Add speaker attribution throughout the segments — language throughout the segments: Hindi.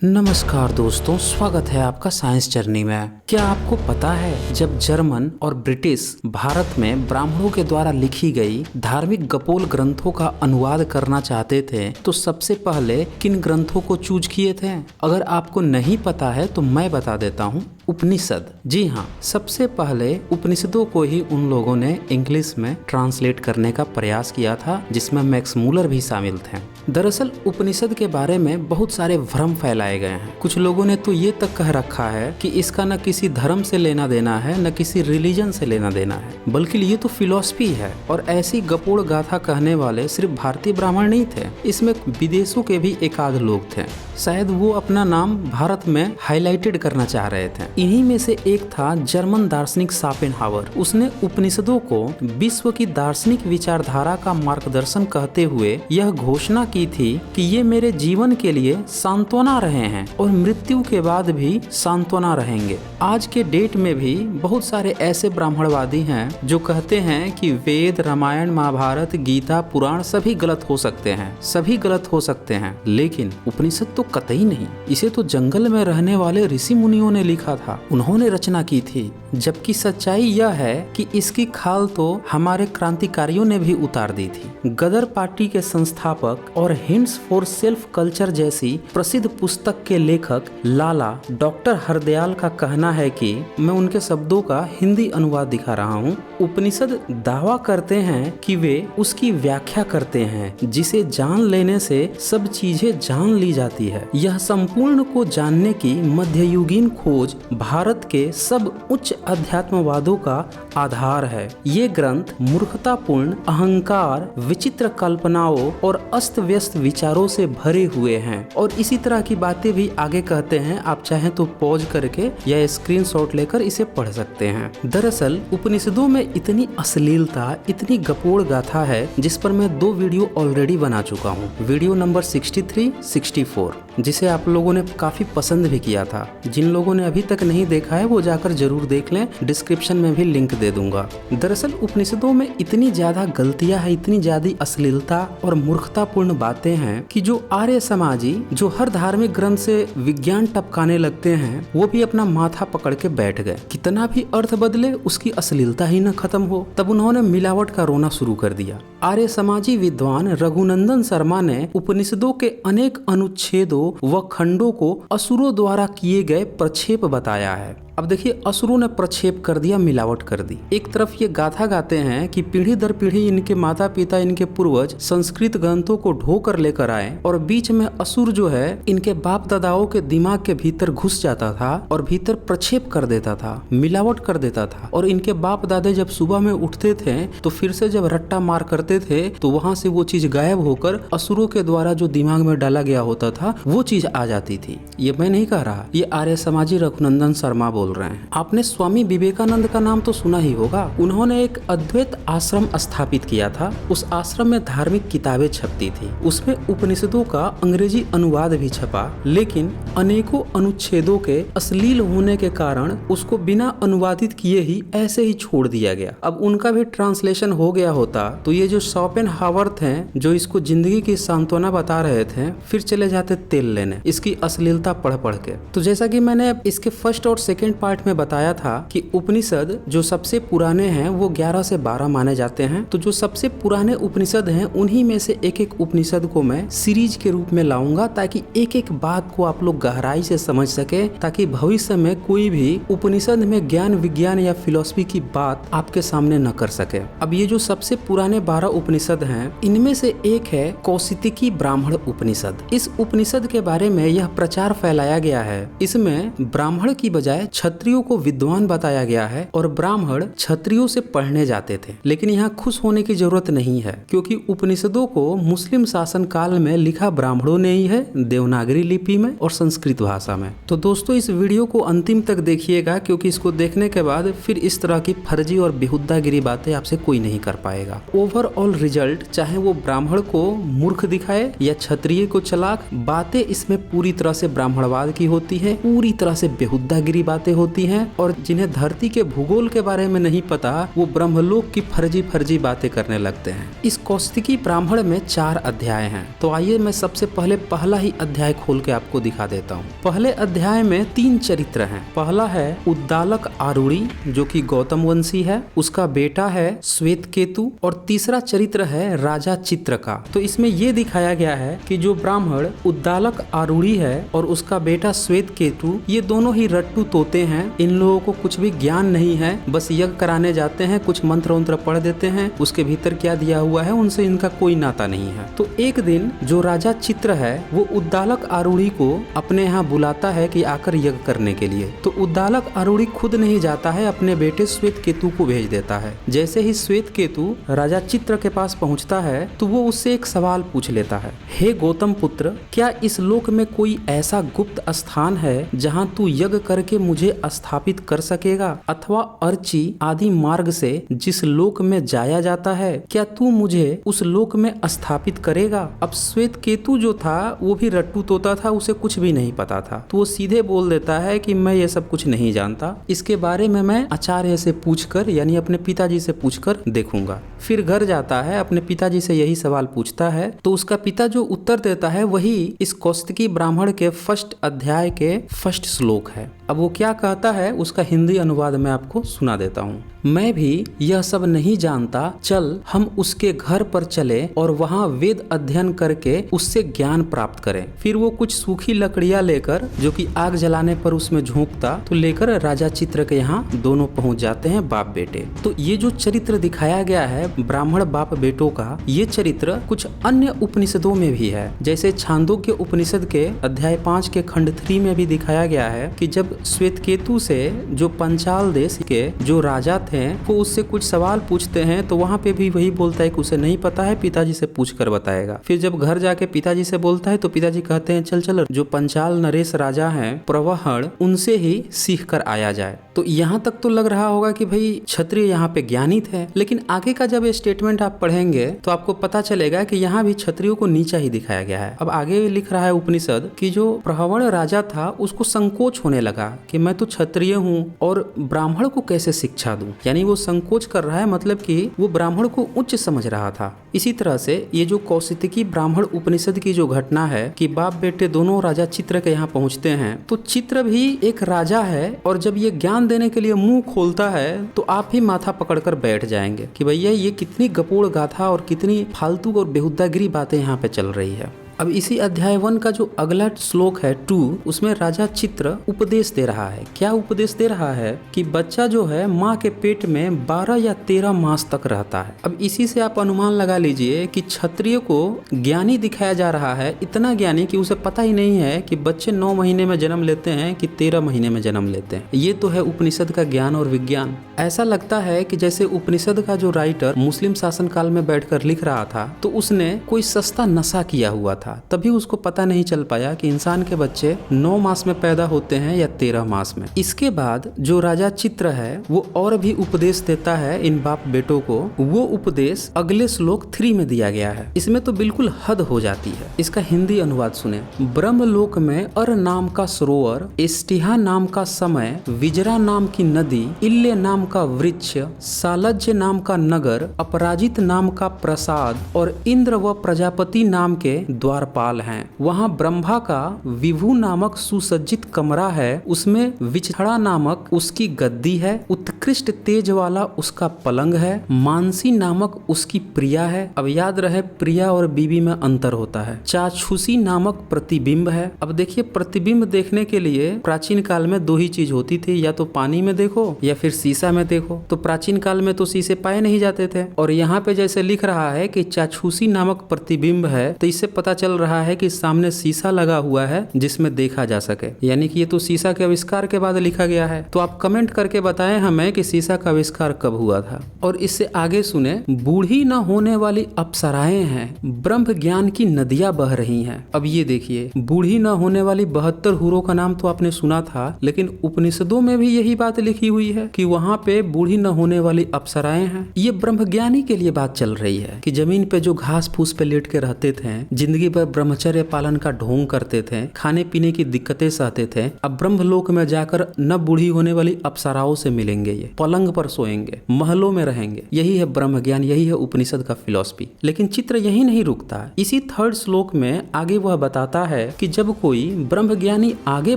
Speaker 1: नमस्कार दोस्तों, स्वागत है आपका साइंस जर्नी में। क्या आपको पता है जब जर्मन और ब्रिटिश भारत में ब्राह्मणों के द्वारा लिखी गई धार्मिक गपोल ग्रंथों का अनुवाद करना चाहते थे तो सबसे पहले किन ग्रंथों को चूज किए थे? अगर आपको नहीं पता है तो मैं बता देता हूँ, उपनिषद। जी हाँ, सबसे पहले उपनिषदों को ही उन लोगों ने इंग्लिश में ट्रांसलेट करने का प्रयास किया था, जिसमें मैक्स मूलर भी शामिल थे। दरअसल उपनिषद के बारे में बहुत सारे भ्रम फैलाए गए हैं। कुछ लोगों ने तो ये तक कह रखा है कि इसका न किसी धर्म से लेना देना है, न किसी रिलीजन से लेना देना है, बल्कि ये तो फिलॉसफी है। और ऐसी गपोड़ गाथा कहने वाले सिर्फ भारतीय ब्राह्मण नहीं थे, इसमें विदेशों के भी एक आध लोग थे। शायद वो अपना नाम भारत में हाईलाइटेड करना चाह रहे थे। इन्हीं में से एक था जर्मन दार्शनिक शोपेनहावर। उसने उपनिषदों को विश्व की दार्शनिक विचारधारा का मार्गदर्शन कहते हुए यह घोषणा की थी कि ये मेरे जीवन के लिए सांत्वना रहे हैं और मृत्यु के बाद भी सांत्वना रहेंगे। आज के डेट में भी बहुत सारे ऐसे ब्राह्मणवादी हैं जो कहते हैं कि वेद, रामायण, महाभारत, गीता, पुराण सभी गलत हो सकते हैं, सभी गलत हो सकते हैं, लेकिन उपनिषद तो कतई नहीं। इसे तो जंगल में रहने वाले ऋषि मुनियों ने लिखा था, उन्होंने रचना की थी। जबकि सच्चाई यह है कि इसकी खाल तो हमारे क्रांतिकारियों ने भी उतार दी थी। गदर पार्टी के संस्थापक और हिंट्स फॉर सेल्फ कल्चर जैसी प्रसिद्ध पुस्तक के लेखक लाला डॉक्टर हरदयाल का कहना है कि मैं उनके शब्दों का हिंदी अनुवाद दिखा रहा हूँ। उपनिषद दावा करते हैं कि वे उसकी व्याख्या करते हैं जिसे जान लेने से सब चीजें जान ली जाती है। यह संपूर्ण को जानने की मध्ययुगीन खोज भारत के सब उच्च अध्यात्मवादों का आधार है। ये ग्रंथ मूर्खतापूर्ण अहंकार, विचित्र कल्पनाओं और अस्त व्यस्त विचारों से भरे हुए हैं। और इसी तरह की बातें भी आगे कहते हैं, आप चाहें तो पॉज करके या स्क्रीनशॉट लेकर इसे पढ़ सकते हैं। दरअसल उपनिषदों में इतनी अश्लीलता, इतनी गपोड़ गाथा है जिस पर मैं 2 वीडियो ऑलरेडी बना चुका हूँ। वीडियो नंबर 63, 64, जिसे आप लोगों ने काफी पसंद भी किया था। जिन लोगों ने अभी तक नहीं देखा है वो जाकर जरूर देख लें, डिस्क्रिप्शन में भी लिंक दे दूंगा। दरअसल उपनिषदों में इतनी ज्यादा गलतियां हैं, इतनी ज्यादा अश्लीलता और मूर्खतापूर्ण बातें हैं कि जो आर्य समाजी जो हर धार्मिक ग्रंथ से विज्ञान टपकाने लगते हैं वो भी अपना माथा पकड़ के बैठ गए। कितना भी अर्थ बदले उसकी अश्लीलता ही न खत्म हो। तब उन्होंने मिलावट का रोना शुरू कर दिया। आर्य समाजी विद्वान रघुनंदन शर्मा ने उपनिषदों के अनेक अनुच्छेदों व खंडों को असुरों द्वारा किए गए प्रक्षेप बताया है। अब देखिए, असुरों ने प्रक्षेप कर दिया, मिलावट कर दी। एक तरफ ये गाथा गाते हैं कि पीढ़ी दर पीढ़ी इनके माता पिता, इनके पूर्वज संस्कृत ग्रंथों को ढो कर लेकर आए और बीच में असुर जो है इनके बाप दादाओं के दिमाग के भीतर घुस जाता था और भीतर प्रक्षेप कर देता था, मिलावट कर देता था। और इनके बाप दादे जब सुबह में उठते थे तो फिर से जब रट्टा मार करते थे तो वहां से वो चीज गायब होकर असुरों के द्वारा जो दिमाग में डाला गया होता था वो चीज आ जाती थी। ये मैं नहीं कह रहा, ये आर्य समाजी रघुनंदन शर्मा बोल रहे हैं। आपने स्वामी विवेकानंद का नाम तो सुना ही होगा। उन्होंने एक अद्वैत आश्रम स्थापित किया था। उस आश्रम में धार्मिक किताबें छपती थी, उसमें उपनिषदों का अंग्रेजी अनुवाद भी छपा, लेकिन अनेकों अनुच्छेदों के अश्लील होने के कारण उसको बिना अनुवादित किए ही ऐसे ही छोड़ दिया गया। अब उनका भी ट्रांसलेशन हो गया होता तो ये जो शोपेनहावर थे जो इसको जिंदगी की सांत्वना बता रहे थे, फिर चले जाते तेल लेने इसकी अश्लीलता पढ़ पढ़ के। तो जैसा कि मैंने इसके फर्स्ट और सेकेंड पार्ट में बताया था कि उपनिषद जो सबसे पुराने हैं वो 11 से 12 माने जाते हैं। तो जो सबसे पुराने उपनिषद हैं उन्हीं में से एक एक उपनिषद को मैं सीरीज के रूप में लाऊंगा ताकि एक एक बात को आप लोग गहराई से समझ सके, ताकि भविष्य में कोई भी उपनिषद में ज्ञान विज्ञान या फिलॉसफी की बात आपके सामने न कर सके। अब ये जो सबसे पुराने 12 उपनिषद हैं इनमें से एक है कौशिकी ब्राह्मण उपनिषद। इस उपनिषद के बारे में यह प्रचार फैलाया गया है, इसमें ब्राह्मण की बजाय क्षत्रियों को विद्वान बताया गया है और ब्राह्मण क्षत्रियों से पढ़ने जाते थे। लेकिन यहाँ खुश होने की जरूरत नहीं है, क्योंकि उपनिषदों को मुस्लिम शासन काल में लिखा ब्राह्मणों ने ही है, देवनागरी लिपि में और संस्कृत भाषा में। तो दोस्तों इस वीडियो को अंतिम तक देखिएगा, क्योंकि इसको देखने के बाद फिर इस तरह की फर्जी और बेहुद्दागिरी बातें आपसे कोई नहीं कर पाएगा। ओवरऑल रिजल्ट, चाहे वो ब्राह्मण को मूर्ख दिखाए या क्षत्रिय को चालाक, बातें इसमें पूरी तरह से ब्राह्मणवाद की होती है, पूरी तरह से बेहुद्दागिरी बातें बातें होती हैं और जिन्हें धरती के भूगोल के बारे में नहीं पता वो ब्रह्मलोक की फर्जी बातें करने लगते हैं। इस कौशिकी ब्राह्मण में 4 अध्याय हैं। तो आइए मैं सबसे पहले पहला ही अध्याय खोल के आपको दिखा देता हूँ। पहले अध्याय में 3 चरित्र हैं। पहला है उद्दालक आरूढ़ी जो कि गौतम वंशी है, उसका बेटा है श्वेत केतु और तीसरा चरित्र है राजा चित्रका। तो इसमें ये दिखाया गया है कि जो ब्राह्मण उद्दालक आरूढ़ी है और उसका बेटा श्वेत केतु ये दोनों ही रट्टू तोते हैं। इन लोगों को कुछ भी ज्ञान नहीं है, बस यज्ञ कराने जाते हैं, कुछ मंत्र वंत्र पढ़ देते हैं, उसके भीतर क्या दिया हुआ है उनसे इनका कोई नाता नहीं है। तो एक दिन जो राजा चित्र है वो उद्दालक आरूढ़ी को अपने यहाँ बुलाता है कि आकर यज्ञ करने के लिए। तो उद्दालक आरूढ़ी खुद नहीं जाता है, अपने बेटे श्वेत केतु को भेज देता है। जैसे ही श्वेत केतु राजा चित्र के पास पहुँचता है तो वो उससे एक सवाल पूछ लेता है, हे गौतम पुत्र, क्या इस लोक में कोई ऐसा गुप्त स्थान है जहाँ तू यज्ञ करके मुझे स्थापित कर सकेगा, अथवा अर्ची आदि मार्ग से जिस लोक में जाया जाता है क्या तू मुझे उस लोक में स्थापित करेगा। अब श्वेत केतु जो था वो भी रट्टू तोता था, उसे कुछ भी नहीं पता था। तो वो सीधे बोल देता है कि मैं ये सब कुछ नहीं जानता, इसके बारे में मैं आचार्य से पूछकर यानी अपने पिताजी से पूछकर देखूंगा। फिर घर जाता है, अपने पिताजी से यही सवाल पूछता है। तो उसका पिता जो उत्तर देता है वही इस कौशिकी ब्राह्मण के फर्स्ट अध्याय के फर्स्ट श्लोक है। अब वो क्या कहता है उसका हिंदी अनुवाद मैं आपको सुना देता हूँ। मैं भी यह सब नहीं जानता, चल हम उसके घर पर चले और वहाँ वेद अध्ययन करके उससे ज्ञान प्राप्त करें। फिर वो कुछ सूखी लकड़ियाँ लेकर जो कि आग जलाने पर उसमें झोंकता तो लेकर राजा चित्र के यहाँ दोनों पहुँच जाते हैं बाप बेटे। तो ये जो चरित्र दिखाया गया है ब्राह्मण बाप बेटों का, ये चरित्र कुछ अन्य उपनिषदों में भी है। जैसे छांदोग्य उपनिषद के अध्याय 5 के खंड 3 में भी दिखाया गया है कि जब श्वेत केतु से जो पंचाल देश के जो राजा थे वो उससे कुछ सवाल पूछते हैं तो वहाँ पे भी वही बोलता है कि उसे नहीं पता है, पिताजी से पूछ कर बताएगा। फिर जब घर जाके पिताजी से बोलता है तो पिताजी कहते हैं चल चल जो पंचाल नरेश राजा हैं प्रवहण उनसे ही सीख कर आया जाए। तो यहाँ तक तो लग रहा होगा कि भाई क्षत्रिय यहाँ पे ज्ञानी थे, लेकिन आगे का जब ये स्टेटमेंट आप पढ़ेंगे तो आपको पता चलेगा कि यहाँ भी क्षत्रियों को नीचा ही दिखाया गया है। अब आगे लिख रहा है उपनिषद कि जो प्रहवण राजा था उसको संकोच होने लगा कि मैं तो क्षत्रिय हूँ और ब्राह्मण को कैसे शिक्षा दूं, यानी वो संकोच कर रहा है, मतलब कि वो ब्राह्मण को उच्च समझ रहा था। इसी तरह से ये जो कौशिकी ब्राह्मण उपनिषद की जो घटना है कि बाप बेटे दोनों राजा चित्र के यहाँ पहुँचते हैं तो चित्र भी एक राजा है और जब ये ज्ञान देने के लिए मुंह खोलता है तो आप ही माथा पकड़कर बैठ जाएंगे कि भैया ये कितनी गपोड़ गाथा और कितनी फालतू और बेहुदागिरी बातें यहाँ पे चल रही है। अब इसी अध्याय 1 का जो अगला श्लोक है 2 उसमें राजा चित्र उपदेश दे रहा है। क्या उपदेश दे रहा है कि बच्चा जो है माँ के पेट में 12 या 13 मास तक रहता है। अब इसी से आप अनुमान लगा लीजिए कि क्षत्रिय को ज्ञानी दिखाया जा रहा है, इतना ज्ञानी कि उसे पता ही नहीं है कि बच्चे 9 महीने में जन्म लेते हैं कि 13 महीने में जन्म लेते हैं। ये तो है उपनिषद का ज्ञान और विज्ञान। ऐसा लगता है कि जैसे उपनिषद का जो राइटर मुस्लिम शासनकाल में बैठकर लिख रहा था तो उसने कोई सस्ता नशा किया हुआ था, तभी उसको पता नहीं चल पाया कि इंसान के बच्चे 9 मास में पैदा होते हैं या 13 मास में। इसके बाद जो राजा चित्र है वो और भी उपदेश देता है इन बाप बेटों को। वो उपदेश अगले श्लोक 3 में दिया गया है। इसमें तो बिल्कुल हद हो जाती है। इसका हिंदी अनुवाद सुने। ब्रह्मलोक में अर नाम का सरोवर, इष्टिहा नाम का समय, विजरा नाम की नदी, इल्य नाम का वृक्ष, सालज्य नाम का नगर, अपराजित नाम का प्रसाद और इंद्र व प्रजापति नाम के द्वारपाल हैं। वहाँ ब्रह्मा का विभु नामक सुसज्जित कमरा है, उसमें विचहड़ा नामक उसकी गद्दी है, उत्कृष्ट तेज वाला उसका पलंग है, मानसी नामक उसकी प्रिया है। अब याद रहे प्रिया और बीवी में अंतर होता है। चाक्षुषी नामक प्रतिबिंब है। अब देखिए प्रतिबिंब देखने के लिए प्राचीन काल में 2 ही चीज होती थी, या तो पानी में देखो या फिर शीशा में देखो। तो प्राचीन काल में तो शीशे पाए नहीं जाते थे और यहाँ पे जैसे लिख रहा है कि चाक्षुषी नामक प्रतिबिंब है तो इससे पता चल रहा है कि सामने शीशा लगा हुआ है जिसमें देखा जा सके, यानी कि ये तो शीशा के आविष्कार के बाद लिखा गया है। तो आप कमेंट करके बताएं हमें कि शीशा का आविष्कार कब हुआ था। और इससे आगे सुने, बूढ़ी न होने वाली अप्सराएं हैं, ब्रह्म ज्ञान की नदियां बह रही हैं। अब ये देखिए बूढ़ी न होने वाली 72 हूरों का नाम तो आपने सुना था, लेकिन उपनिषदों में भी यही बात लिखी हुई है कि वहाँ पे बूढ़ी न होने वाली अप्सराएं हैं। ये ब्रह्मज्ञानी के लिए बात चल रही है कि जमीन पे जो घास फूस पे लेट के रहते थे, जिंदगी पर ब्रह्मचर्य पालन का ढोंग करते थे, खाने पीने की दिक्कतें सहते थे, अब ब्रह्मलोक में जाकर न बूढ़ी होने वाली अप्सराओं से मिलेंगे, ये पलंग पर सोएंगे, महलों में रहेंगे। यही है ब्रह्म ज्ञान, यही है उपनिषद का फिलॉसफी। लेकिन चित्र यही नहीं रुकता। इसी 3rd श्लोक में आगे वह बताता है कि जब कोई ब्रह्म ज्ञानी आगे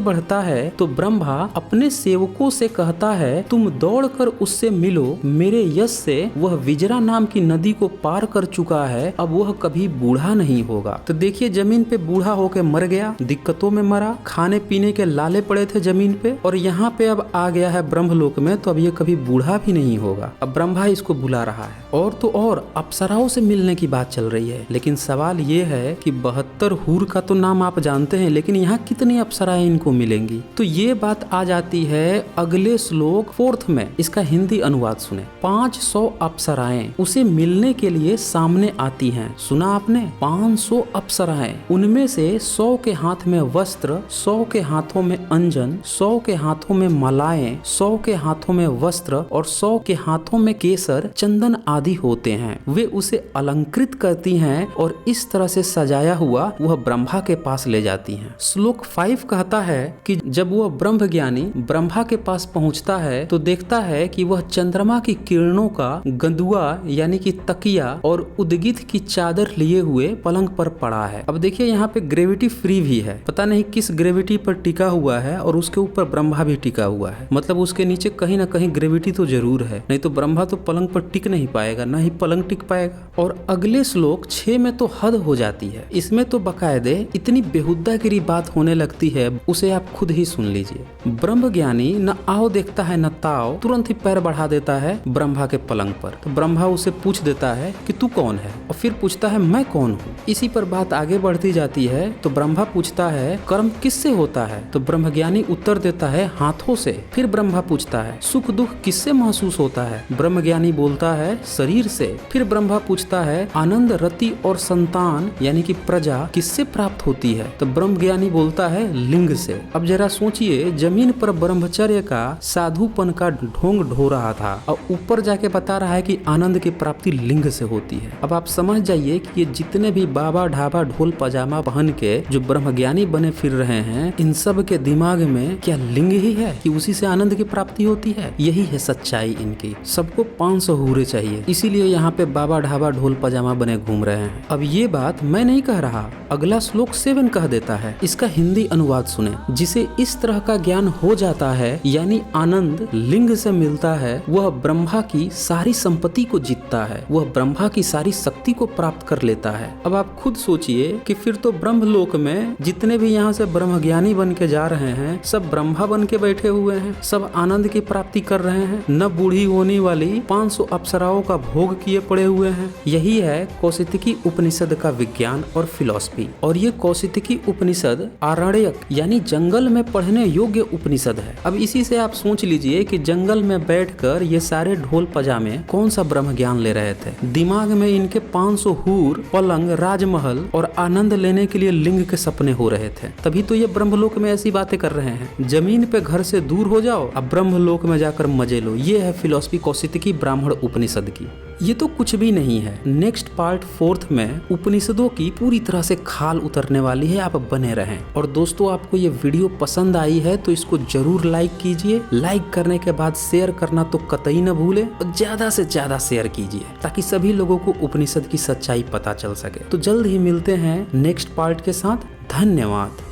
Speaker 1: बढ़ता है तो ब्रह्मा अपने सेवकों से कहता है, तुम दौड़कर उससे मिलो, मेरे यश से वह विजरा नाम की नदी को पार कर चुका है, अब वह कभी बूढ़ा नहीं होगा। तो देखिए, जमीन पे बूढ़ा होकर मर गया, दिक्कतों में मरा, खाने पीने के लाले पड़े थे जमीन पे, और यहाँ पे अब आ गया है ब्रह्मलोक में, तो अब ये कभी बूढ़ा भी नहीं होगा। अब ब्रह्मा इसको बुला रहा है, और तो और अप्सराओं से मिलने की बात चल रही है। लेकिन सवाल ये है कि 72 हूर का तो नाम आप जानते हैं, लेकिन यहाँ कितनी अप्सराएं इनको मिलेंगी? तो ये बात आ जाती है अगले श्लोक 4th में। इसका हिंदी अनुवाद सुने। 500 अप्सराएं उसे मिलने के लिए सामने आती हैं। सुना आपने? 500 अप्सराएं, उनमें से 100 के हाथ में वस्त्र, 100 के हाथों में अंजन, 100 के हाथों में मालाएं, 100 के हाथों में वस्त्र और 100 के हाथों में केसर, चंदन आदि होते हैं। वे उसे अलंकृत करती हैं और इस तरह से सजाया हुआ वह ब्रह्मा के पास ले जाती हैं। श्लोक 5 कहता है कि जब वह ब्रह्म ज्ञानी ब्रह्मा के पास पहुंचता है तो देखता है कि वह चंद्रमा की किरणों का गंदुआ यानी कि तकिया और उद्गित की चादर लिए हुए पलंग पर पड़ा है। अब देखिए, यहाँ पे ग्रेविटी फ्री भी है, पता नहीं किस ग्रेविटी पर टिका हुआ है, और उसके ऊपर ब्रह्मा भी टिका हुआ है। मतलब उसके नीचे कहीं ना कहीं ग्रेविटी तो जरूर है, नहीं तो ब्रह्मा तो पलंग पर टिक नहीं पाएगा, ना ही पलंग टिक पाएगा। और अगले श्लोक 6 में तो हद हो जाती है। इसमें तो बकायदे इतनी बेहुद्दागिरी बात होने लगती है, उसे आप खुद ही सुन लीजिए। ब्रह्म ज्ञानी न आओ देखता है न ताओ, तुरंत ही पैर बढ़ा देता है ब्रह्मा के पलंग पर। तो ब्रह्मा उसे पूछ देता है कि तू कौन है, और फिर पूछता है मैं कौन हूँ। इसी पर बात आगे बढ़ती जाती है। तो ब्रह्मा पूछता है कर्म किससे होता है? तो ब्रह्मज्ञानी उत्तर देता है हाथों से। फिर ब्रह्मा पूछता है सुख दुख किससे महसूस होता है? ब्रह्मज्ञानी बोलता है शरीर से। फिर ब्रह्मा पूछता है आनंद रति और संतान यानी कि प्रजा किससे प्राप्त होती है? तो ब्रह्मज्ञानी बोलता है लिंग से। अब जरा सोचिए, जमीन पर ब्रह्मचर्य का साधुपन का ढोंग ढो रहा था, और ऊपर जाके बता रहा है कि आनंद की प्राप्ति लिंग से होती है। अब आप समझ जाइए कि ये जितने भी बाबा ढाबा ढोल पजामा पहन के जो ब्रह्मज्ञानी बने फिर रहे हैं, इन सब के दिमाग में क्या लिंग ही है कि उसी से आनंद की प्राप्ति होती है? यही है सच्चाई इनकी। सबको 500 हूरे चाहिए, इसीलिए यहाँ पे बाबा ढाबा ढोल पजामा बने घूम रहे हैं। अब ये बात मैं नहीं कह रहा, अगला श्लोक 7 कह देता है। इसका हिंदी अनुवाद सुने। जिसे इस तरह का ज्ञान हो जाता है यानी आनंद लिंग से मिलता है, वह ब्रह्मा की सारी संपत्ति को जीतता है, वह ब्रह्मा की सारी शक्ति को प्राप्त कर लेता है। अब आप खुद सोचिए कि फिर तो ब्रह्मलोक में जितने भी यहाँ से ब्रह्मज्ञानी बन के जा रहे हैं, सब ब्रह्मा बन के बैठे हुए हैं, सब आनंद की प्राप्ति कर रहे हैं, न बूढ़ी होने वाली 500 अप्सराओं का भोग किए पड़े हुए हैं। यही है कौशितकी उपनिषद का विज्ञान और फिलॉसफी। और ये कौशितकी उपनिषद आरण्यक यानी जंगल में पढ़ने योग्य उपनिषद है। अब इसी से आप सोच लीजिए कि जंगल में बैठकर ये सारे ढोल पजामे कौन सा ब्रह्म ज्ञान ले रहे थे। दिमाग में इनके 500 हूर, पलंग, राजमहल और आनंद लेने के लिए लिंग के सपने हो रहे थे। तभी तो ये ब्रह्मलोक में ऐसी बातें कर रहे हैं। जमीन पे घर से दूर हो जाओ, अब ब्रह्मलोक में जाकर मजे लो। ये है फिलॉसफी कौशितकी ब्राह्मण उपनिषद की। ये तो कुछ भी नहीं है। नेक्स्ट पार्ट 4th में उपनिषदों की पूरी तरह से खाल उतरने वाली है, आप बने रहें। और दोस्तों, आपको ये वीडियो पसंद आई है तो इसको जरूर लाइक कीजिए। लाइक करने के बाद शेयर करना तो कतई न भूले, और ज्यादा से ज्यादा शेयर कीजिए ताकि सभी लोगों को उपनिषद की सच्चाई पता चल सके। तो जल्द ही मिलते हैं नेक्स्ट पार्ट के साथ। धन्यवाद।